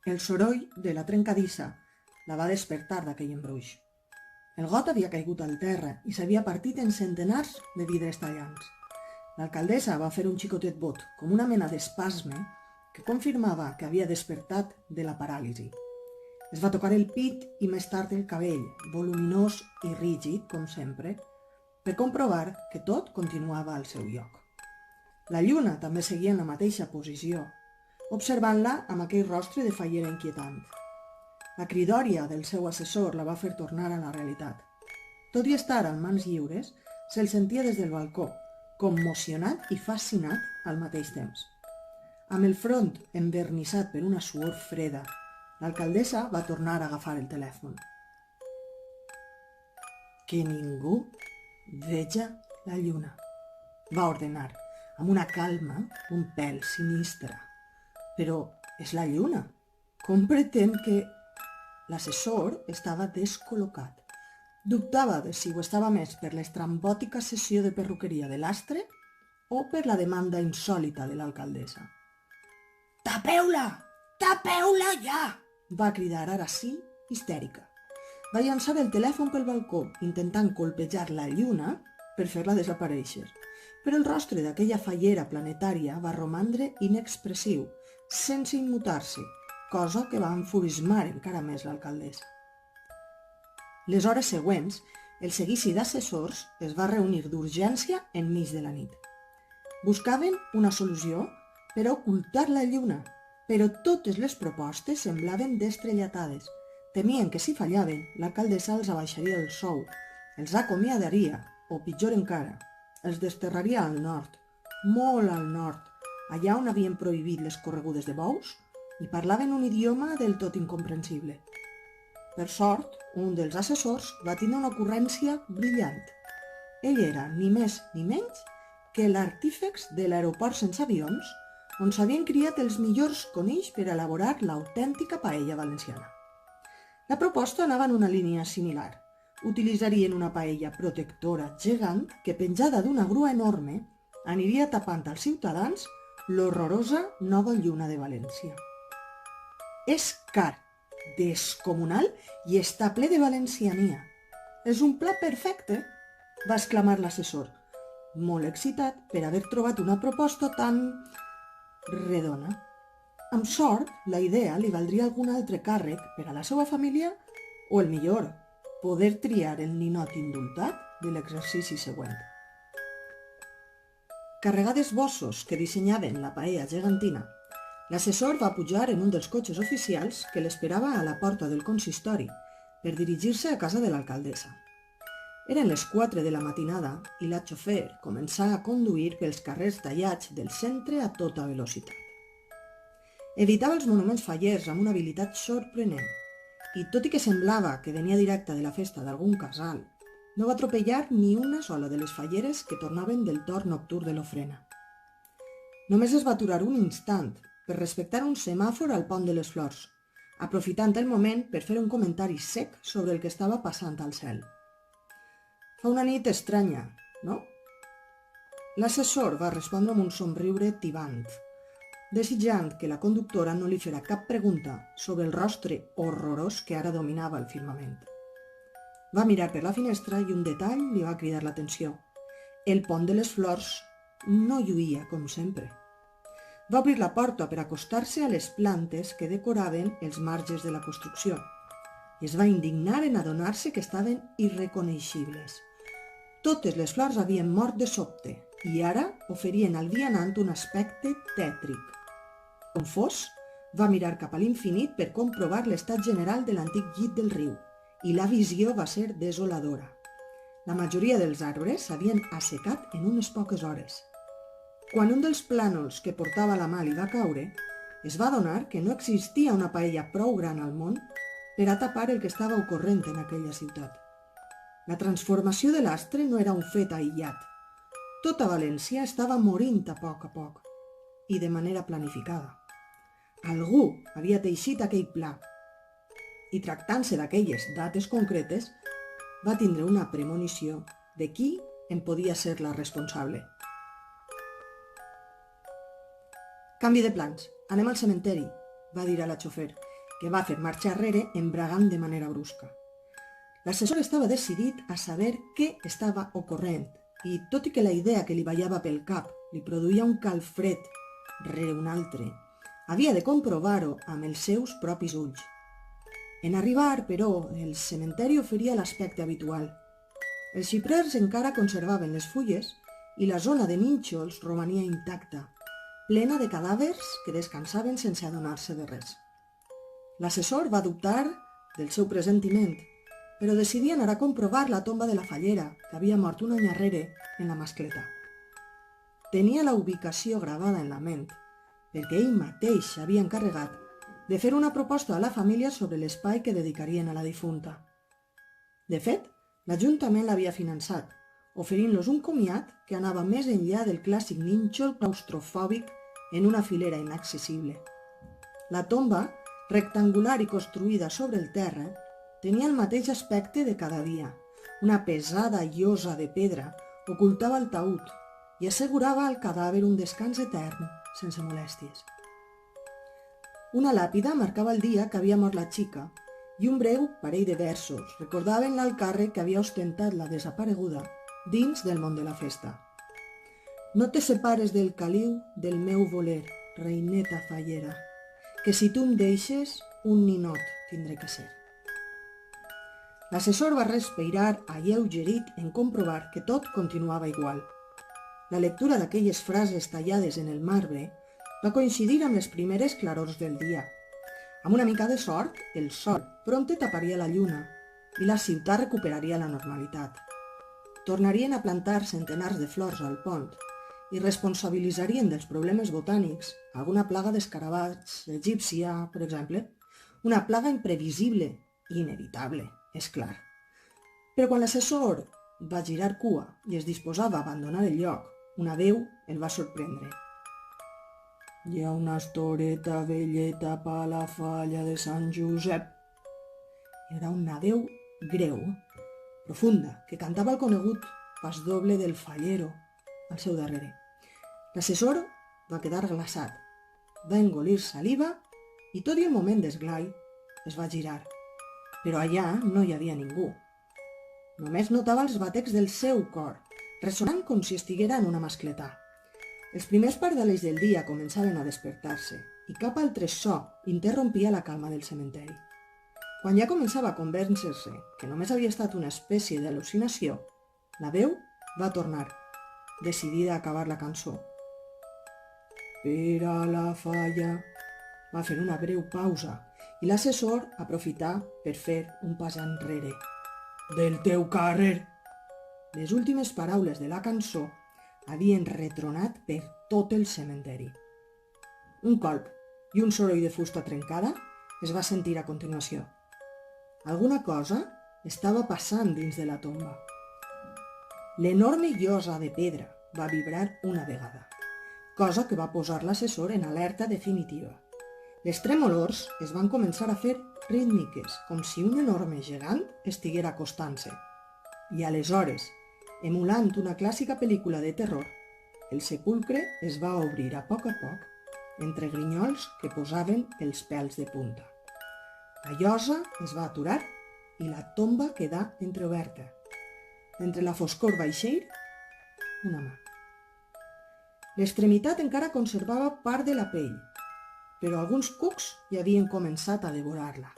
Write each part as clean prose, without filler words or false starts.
El soroll de la trencadissa la va despertar d'aquell embruix. El got havia caigut al terra i s'havia partit en centenars de vidres tallants. L'alcaldessa va fer un xicotet bot, com una mena d'espasme, que confirmava que havia despertat de la paràlisi. Es va tocar el pit i més tard el cabell, voluminós i rígid, com sempre, per comprovar que tot continuava al seu lloc. La lluna també seguia en la mateixa posició, observant-la amb aquell rostre de fallera inquietant. La cridòria del seu assessor la va fer tornar a la realitat. Tot i estar en mans lliures, se'l sentia des del balcó, commocionat i fascinat al mateix temps. Amb el front envernissat per una suor freda, l'alcaldessa va tornar a agafar el telèfon. Que ningú veja la lluna, va ordenar, amb una calma un pèl sinistra. Però és la lluna. Com pretén que... L'assessor estava descol·locat. Dubtava de si ho estava més per l'estrambòtica sessió de perruqueria de l'astre o per la demanda insòlita de l'alcaldessa. «Tapeu-la! Tapeu-la ja!», va cridar ara sí, histèrica. Va llançar el telèfon pel balcó, intentant colpejar la lluna per fer-la desaparèixer. Però el rostre d'aquella fallera planetària va romandre inexpressiu, sense immutar-se, cosa que va enfurismar encara més l'alcaldessa. Les hores següents, el seguici d'assessors es va reunir d'urgència enmig de la nit. Buscaven una solució per ocultar la lluna, però totes les propostes semblaven destrellatades. Temien que si fallaven, l'alcaldessa els abaixaria el sou, els acomiadaria, o pitjor encara, els desterraria al nord, molt al nord, allà on havien prohibit les corregudes de bous, i parlaven un idioma del tot incomprensible. Per sort, un dels assessors va tenir una ocurrència brillant. Ell era, ni més ni menys, que l'artífex de l'aeroport sense avions, on s'havien criat els millors conills per elaborar l'autèntica paella valenciana. La proposta anava en una línia similar. Utilitzarien una paella protectora gegant que, penjada d'una grua enorme, aniria tapant als ciutadans l'horrorosa nova lluna de València. És car, descomunal i està ple de valenciania. És un pla perfecte, va exclamar l'assessor, molt excitat per haver trobat una proposta tan redona. Amb sort, la idea li valdria algun altre càrrec per a la seva família o, el millor, poder triar el ninot indultat de l'exercici següent. Carregat d'esbossos que dissenyaven la paella gegantina, l'assessor va pujar en un dels cotxes oficials que l'esperava a la porta del consistori per dirigir-se a casa de l'alcaldessa. Eren les 4 de la matinada i la xofer començà a conduir pels carrers tallats del centre a tota velocitat. Evitava els monuments fallers amb una habilitat sorprenent i, tot i que semblava que venia directa de la festa d'algun casal, no va atropellar ni una sola de les falleres que tornaven del torn nocturn de l'ofrena. Només es va aturar un instant per respectar un semàfor al pont de les Flors, aprofitant el moment per fer un comentari sec sobre el que estava passant al cel. «Fa una nit estranya, no?» L'assessor va respondre amb un somriure tibant, desitjant que la conductora no li fera cap pregunta sobre el rostre horrorós que ara dominava el firmament. Va mirar per la finestra i un detall li va cridar l'atenció. El pont de les Flors no lluïa com sempre. Va obrir la porta per acostar-se a les plantes que decoraven els marges de la construcció i es va indignar en adonar-se que estaven irreconeixibles. Totes les flors havien mort de sobte i ara oferien al vianant un aspecte tètric. Confós, va mirar cap a l'infinit per comprovar l'estat general de l'antic llit del riu i la visió va ser desoladora. La majoria dels arbres s'havien assecat en unes poques hores. Quan un dels plànols que portava a la mà li va caure, es va adonar que no existia una paella prou gran al món per a tapar el que estava ocorrent en aquella ciutat. La transformació de l'astre no era un fet aïllat. Tota València estava morint a poc i de manera planificada. Algú havia teixit aquell pla i, tractant-se d'aquelles dates concretes, va tindre una premonició de qui en podia ser la responsable. «Canvi de plans, anem al cementeri», va dir a la xofer, que va fer marxa enrere embragant de manera brusca. L'assessor estava decidit a saber què estava ocorrent i, tot i que la idea que li ballava pel cap li produïa un calfred rere un altre, havia de comprovar-ho amb els seus propis ulls. En arribar, però, el cementeri oferia l'aspecte habitual. Els xiprers encara conservaven les fulles i la zona de nínxols romania intacta, plena de cadàvers que descansaven sense adonar-se de res. L'assessor va dubtar del seu presentiment, però decidí anar a comprovar la tomba de la fallera, que havia mort un any enrere en la mascleta. Tenia la ubicació gravada en la ment, perquè ell mateix s'havia encarregat de fer una proposta a la família sobre l'espai que dedicarien a la difunta. De fet, l'Ajuntament l'havia finançat, oferint-los un comiat que anava més enllà del clàssic nínxol claustrofòbic en una filera inaccessible. La tomba, rectangular i construïda sobre el terra, tenia el mateix aspecte de cada dia. Una pesada llosa de pedra ocultava el taüt i assegurava al cadàver un descans etern, sense molèsties. Una làpida marcava el dia que havia mort la xica i un breu parell de versos recordaven l'alt càrrec que havia ostentat la desapareguda dins del món de la festa. No te separes del caliu del meu voler, reineta fallera, que si tu em deixes, un ninot tindré que ser. L'assessor va respirar alleugerit en comprovar que tot continuava igual. La lectura d'aquelles frases tallades en el marbre va coincidir amb les primeres clarors del dia. Amb una mica de sort, el sol prompte taparia la lluna i la ciutat recuperaria la normalitat. Tornarien a plantar centenars de flors al pont i responsabilitzarien dels problemes botànics alguna plaga d'escarabats egípcia, per exemple, una plaga imprevisible i inevitable, és clar. Però quan l'assessor va girar cua i es disposava a abandonar el lloc, una veu el va sorprendre. «Hi ha una estoreta velleta pa la falla de Sant Josep». Era una veu greu, profunda, que cantava el conegut pas doble del fallero al seu darrere. L'assessor va quedar glaçat, va engolir saliva i tot i un moment d'esglai es va girar. Però allà no hi havia ningú. Només notava els batecs del seu cor, ressonant com si estiguera en una mascletà. Els primers pardalets del dia començaven a despertar-se i cap altre so interrompia la calma del cementeri. Quan ja començava a convèncer-se que només havia estat una espècie d'al·lucinació, la veu va tornar, decidida a acabar la cançó. Per a la falla va fer una breu pausa i l'assessor aprofità per fer un pas enrere. Del teu carrer! Les últimes paraules de la cançó havien retronat per tot el cementeri. Un colp i un soroll de fusta trencada es va sentir a continuació. Alguna cosa estava passant dins de la tomba. L'enorme llosa de pedra va vibrar una vegada, cosa que va posar l'assessor en alerta definitiva. Les tremolors es van començar a fer rítmiques, com si un enorme gegant estiguera acostant-se. I aleshores, emulant una clàssica pel·lícula de terror, el sepulcre es va obrir a poc, entre grinyols que posaven els pèls de punta. La llosa es va aturar i la tomba quedà entreoberta. Entre la foscor vaixell, una mà. L'extremitat encara conservava part de la pell, però alguns cucs ja havien començat a devorar-la.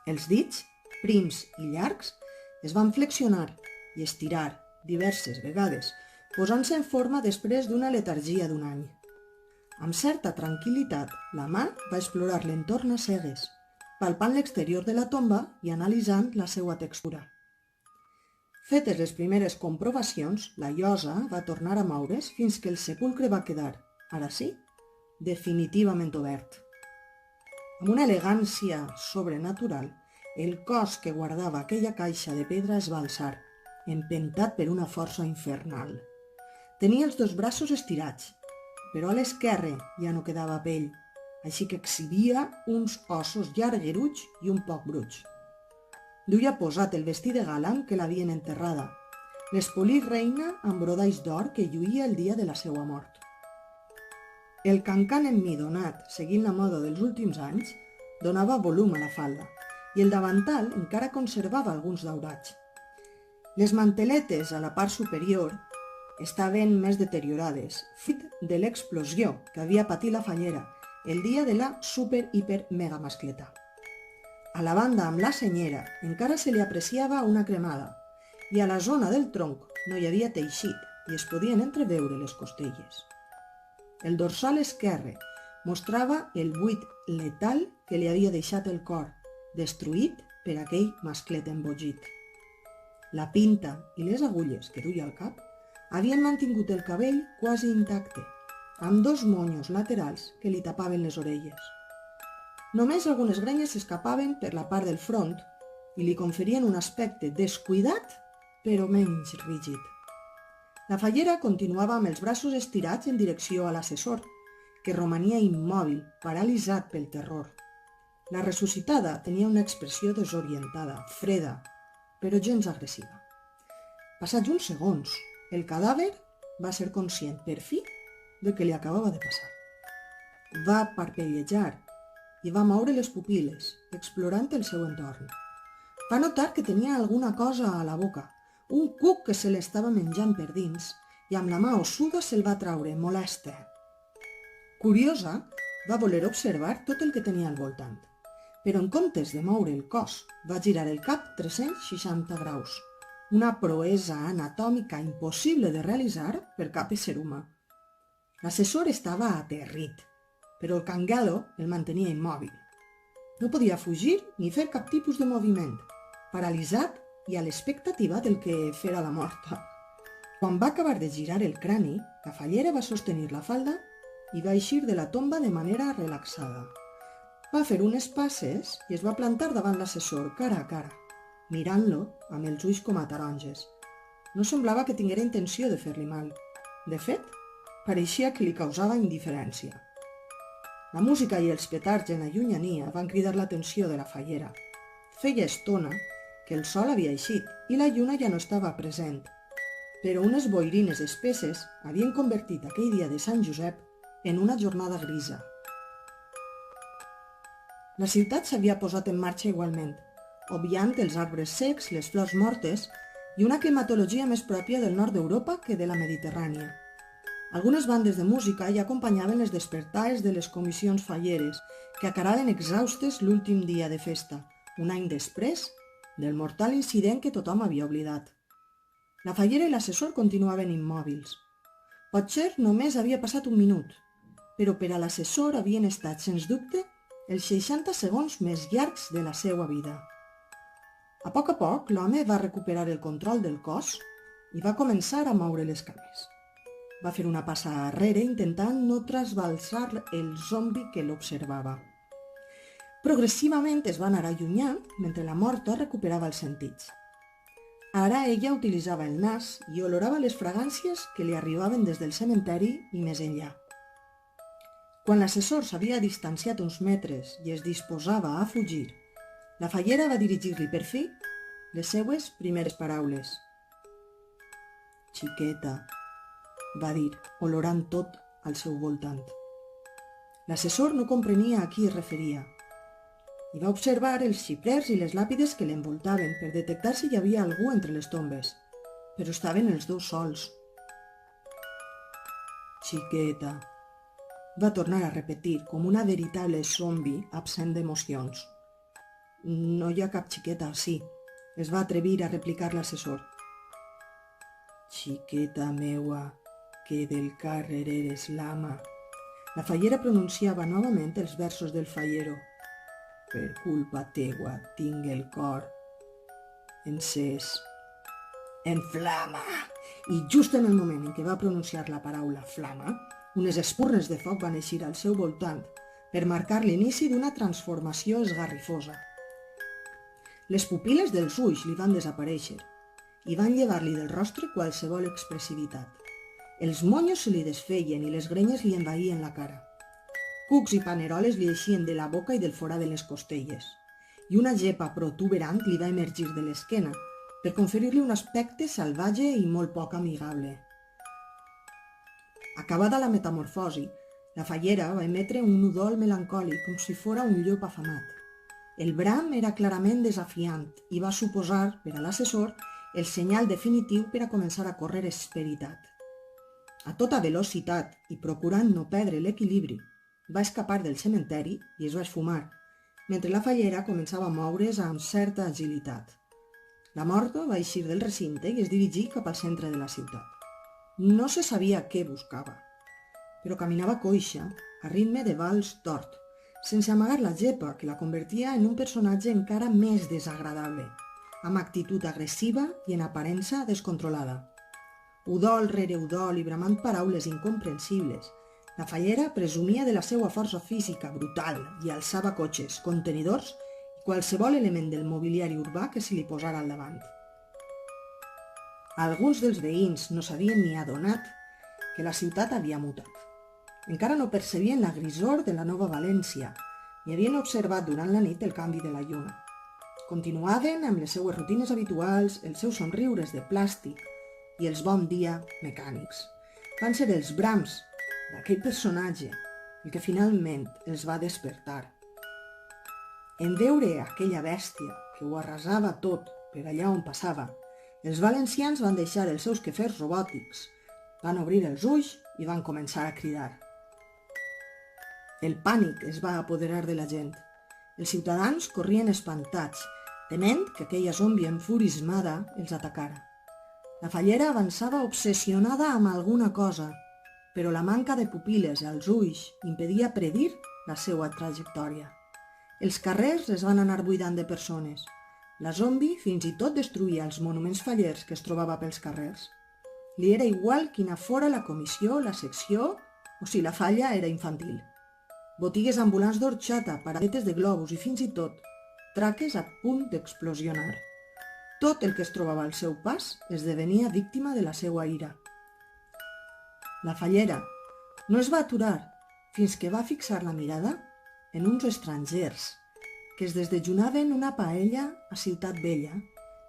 Els dits, prims i llargs, es van flexionar i estirar diverses vegades, posant-se en forma després d'una letargia d'un any. Amb certa tranquil·litat, la mà va explorar l'entorn a cegues, palpant l'exterior de la tomba i analitzant la seva textura. Fetes les primeres comprovacions, la llosa va tornar a moure's fins que el sepulcre va quedar, ara sí, definitivament obert. Amb una elegància sobrenatural, el cos que guardava aquella caixa de pedra es va alçar, empentat per una força infernal. Tenia els dos braços estirats, però a l'esquerre ja no quedava pell, així que exhibia uns ossos llargueruts i un poc bruts. Duia posat el vestit de gala amb què l'havien enterrada, l'espolir reina amb brodalls d'or que lluïa el dia de la seva mort. El cancan emmidonat, seguint la moda dels últims anys, donava volum a la falda i el davantal encara conservava alguns daurats. Les manteletes a la part superior estaven més deteriorades, fruit de l'explosió que havia patit la fallera el dia de la super-hiper-mega-mascleta. A la banda amb la senyera encara se li apreciava una cremada i a la zona del tronc no hi havia teixit i es podien entreveure les costelles. El dorsal esquerre mostrava el buit letal que li havia deixat el cor, destruït per aquell masclet embogit. La pinta i les agulles que duia al cap havien mantingut el cabell quasi intacte, amb 2 monyos laterals que li tapaven les orelles. Només algunes grenyes s'escapaven per la part del front i li conferien un aspecte descuidat però menys rígid. La fallera continuava amb els braços estirats en direcció a l'assessor, que romania immòbil, paralitzat pel terror. La ressuscitada tenia una expressió desorientada, freda, però gens agressiva. Passats uns segons, el cadàver va ser conscient, per fi, del que li acabava de passar. Va parpellejar i va moure les pupil·les, explorant el seu entorn. Va notar que tenia alguna cosa a la boca, un cuc que se l'estava menjant per dins, i amb la mà ossuda se'l va traure, molesta. Curiosa, va voler observar tot el que tenia al voltant, però en comptes de moure el cos, va girar el cap 360 graus, una proesa anatòmica impossible de realitzar per cap ésser humà. L'assessor estava aterrit, però el cangelo el mantenia immòbil. No podia fugir ni fer cap tipus de moviment, paralitzat i a l'expectativa del que fera la morta. Quan va acabar de girar el crani, la fallera va sostenir la falda i va eixir de la tomba de manera relaxada. Va fer unes passes i es va plantar davant l'assessor cara a cara, mirant-lo amb els ulls com a taronges. No semblava que tinguera intenció de fer-li mal. De fet, pareixia que li causava indiferència. La música i els petards en la llunyania van cridar l'atenció de la fallera. Feia estona que el sol havia eixit i la lluna ja no estava present, però unes boirines espesses havien convertit aquell dia de Sant Josep en una jornada grisa. La ciutat s'havia posat en marxa igualment, obviant els arbres secs, les flors mortes i una climatologia més pròpia del nord d'Europa que de la Mediterrània. Algunes bandes de música ja acompanyaven les despertaes de les comissions falleres que acaraven exhaustes l'últim dia de festa, un any després del mortal incident que tothom havia oblidat. La fallera i l'assessor continuaven immòbils. Potser només havia passat un minut, però per a l'assessor havien estat, sens dubte, els 60 segons més llargs de la seva vida. A poc, l'home va recuperar el control del cos i va començar a moure les cames. Va fer una passa arrere intentant no trasbalsar el zombi que l'observava. Progressivament es va anar allunyant mentre la morta recuperava els sentits. Ara ella utilitzava el nas i olorava les fragàncies que li arribaven des del cementeri i més enllà. Quan l'assessor s'havia distanciat uns metres i es disposava a fugir, la fallera va dirigir-li per fi les seues primeres paraules. «Xiqueta», va dir, olorant tot al seu voltant. L'assessor no comprenia a qui es referia i va observar els xiprers i les làpides que l'envoltaven per detectar si hi havia algú entre les tombes, però estaven els dos sols. «Xiqueta», va tornar a repetir com una veritable zombi absent d'emocions. «No hi ha cap xiqueta ací», es va atrevir a replicar l'assessor. «Xiqueta meua, que del carrer eres l'ama». La fallera pronunciava novament els versos del fallero. «Per culpa teua tinc el cor encès en flama». I just en el moment en què va pronunciar la paraula flama, unes espurnes de foc van eixir al seu voltant per marcar l'inici d'una transformació esgarrifosa. Les pupil·les dels ulls li van desaparèixer i van llevar-li del rostre qualsevol expressivitat. Els monyos se li desfeien i les grenyes li envaïen la cara. Cucs i paneroles li eixien de la boca i del forat de les costelles, i una gepa protuberant li va emergir de l'esquena per conferir-li un aspecte salvatge i molt poc amigable. Acabada la metamorfosi, La fallera va emetre un udol melancòlic com si fora un llop afamat. El bram era clarament desafiant i va suposar, per a l'assessor, el senyal definitiu per a començar a córrer esperitat. A tota velocitat i procurant no perdre l'equilibri, va escapar del cementeri i es va esfumar, mentre la fallera començava a moure's amb certa agilitat. La morta va eixir del recinte i es dirigí cap al centre de la ciutat. No se sabia què buscava, però caminava coixa, a ritme de vals tort, sense amagar la gepa que la convertia en un personatge encara més desagradable, amb actitud agressiva i en aparença descontrolada. Udol rere udol i bramant paraules incomprensibles, la fallera presumia de la seva força física brutal i alçava cotxes, contenidors i qualsevol element del mobiliari urbà que se li posara al davant. Alguns dels veïns no s'havien ni adonat que la ciutat havia mutat. Encara no percebien la grisor de la nova València i havien observat durant la nit el canvi de la lluna. Continuaven amb les seues rutines habituals, els seus somriures de plàstic i els bon dia mecànics. Van ser els brams d'aquell personatge el que finalment els va despertar. En veure aquella bèstia que ho arrasava tot per allà on passava, els valencians van deixar els seus quefers robòtics, van obrir els ulls i van començar a cridar. El pànic es va apoderar de la gent. Els ciutadans corrien espantats, tement que aquella zòmbia enfurismada els atacara. La fallera avançava obsessionada amb alguna cosa, però la manca de pupil·les als ulls impedia predir la seva trajectòria. Els carrers es van anar buidant de persones. La zombi fins i tot destruïa els monuments fallers que es trobava pels carrers. Li era igual quina fora la comissió, la secció o si la falla era infantil. Botigues ambulants d'orxata, paradetes de globus i fins i tot traques a punt d'explosionar. Tot el que es trobava al seu pas esdevenia víctima de la seva ira. La fallera no es va aturar fins que va fixar la mirada en uns estrangers que es desdejunaven una paella a Ciutat Vella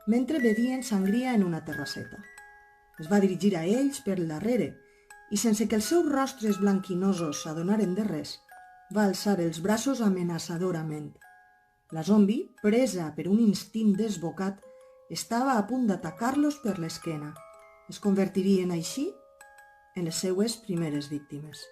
mentre bevien sangria en una terrasseta. Es va dirigir a ells per darrere i sense que els seus rostres blanquinosos s'adonaren de res, va alçar els braços amenaçadorament. La zombi, presa per un instint desbocat, estava a punt d'atacar-los per l'esquena. Es convertirien així en les seues primeres víctimes.